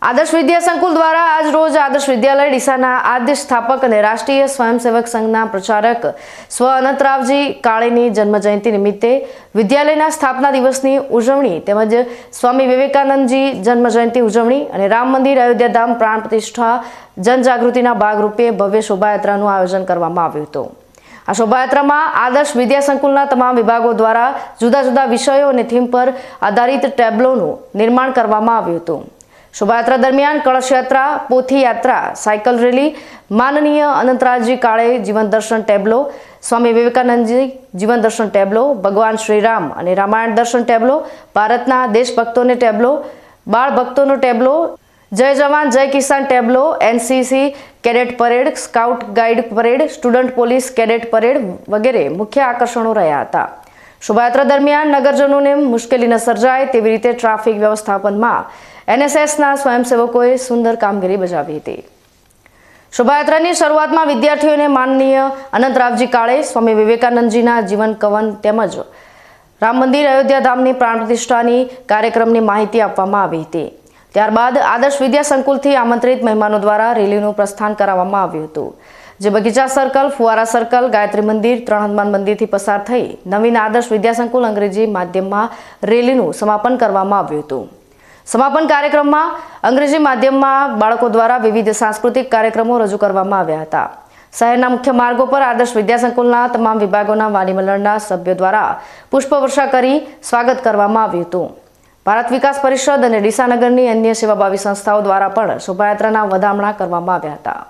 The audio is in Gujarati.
આદર્શ વિદ્યા સંકુલ દ્વારા આજ રોજ આદર્શ વિદ્યાલય ડીસાના આદ્ય સ્થાપક અને રાષ્ટ્રીય સ્વયંસેવક સંઘના પ્રચારક સ્વ અનંતરાવજી કાળેની જન્મજયંતિ નિમિત્તે વિદ્યાલયના સ્થાપના દિવસની ઉજવણી તેમજ સ્વામી વિવેકાનંદજી જન્મજયંતિ ઉજવણી અને રામ મંદિર અયોધ્યાધામ પ્રાણ પ્રતિષ્ઠા જનજાગૃતિના ભાગરૂપે ભવ્ય શોભાયાત્રાનું આયોજન કરવામાં આવ્યું હતું। આ શોભાયાત્રામાં આદર્શ વિદ્યા સંકુલના તમામ વિભાગો દ્વારા જુદા જુદા વિષયો અને થીમ પર આધારિત ટેબ્લોનું નિર્માણ કરવામાં આવ્યું હતું। શોભાયાત્રા દરમિયાન કળશ યાત્રા, પોથી યાત્રા, સાયકલ રેલી, માનનીય અનંતરાવજી કાળે જીવન દર્શન ટેબ્લો, સ્વામી વિવેકાનંદજી જીવન દર્શન ટેબ્લો, ભગવાન શ્રીરામ અને રામાયણ દર્શન ટેબ્લો, ભારતના દેશભક્તોને ટેબ્લો, બાળ ભક્તોનો ટેબ્લો, જય જવાન જય કિસાન tableau, NCC cadet parade, scout guide parade, student police cadet parade વગેરે મુખ્ય આકર્ષણો રહ્યા હતા। શોભાયાત્રા દરમિયાન નગરજનોને મુશ્કેલી ન સર્જાય તેવી રીતે ટ્રાફિક વ્યવસ્થાપનમાં એનએસએસના સ્વયંસેવકોએ સુંદર કામગીરી બજાવી હતી। શોભાયાત્રાની શરૂઆતમાં વિદ્યાર્થીઓને માનનીય અનંતરાવજી કાળે, સ્વામી વિવેકાનંદજીના જીવન કવન તેમજ રામ મંદિર અયોધ્યાધામની પ્રાણ પ્રતિષ્ઠાની કાર્યક્રમની માહિતી આપવામાં આવી હતી। ત્યારબાદ આદર્શ વિદ્યા સંકુલથી આમંત્રિત મહેમાનો દ્વારા રેલીનું પ્રસ્થાન કરાવવામાં આવ્યું હતું, જે બગીચા સર્કલ, ફુવારા સર્કલ, ગાયત્રી મંદિર, ત્રણ હનુમાન મંદિરથી પસાર થઈ નવીન આદર્શ વિદ્યા સંકુલ અંગ્રેજી માધ્યમમાં રેલીનું સમાપન કરવામાં આવ્યું હતું। સમાપન કાર્યક્રમમાં અંગ્રેજી માધ્યમમાં બાળકો દ્વારા વિવિધ સાંસ્કૃતિક કાર્યક્રમો રજૂ કરવામાં આવ્યા હતા। શહેરના મુખ્ય માર્ગો પર આદર્શ વિદ્યા સંકુલના તમામ વિભાગોના વાલી મંડળના સભ્યો દ્વારા પુષ્પવર્ષા કરી સ્વાગત કરવામાં આવ્યું હતું। ભારત વિકાસ પરિષદ અને ડીસા નગરની અન્ય સેવાભાવી સંસ્થાઓ દ્વારા પણ શોભાયાત્રાના વધામણા કરવામાં આવ્યા હતા।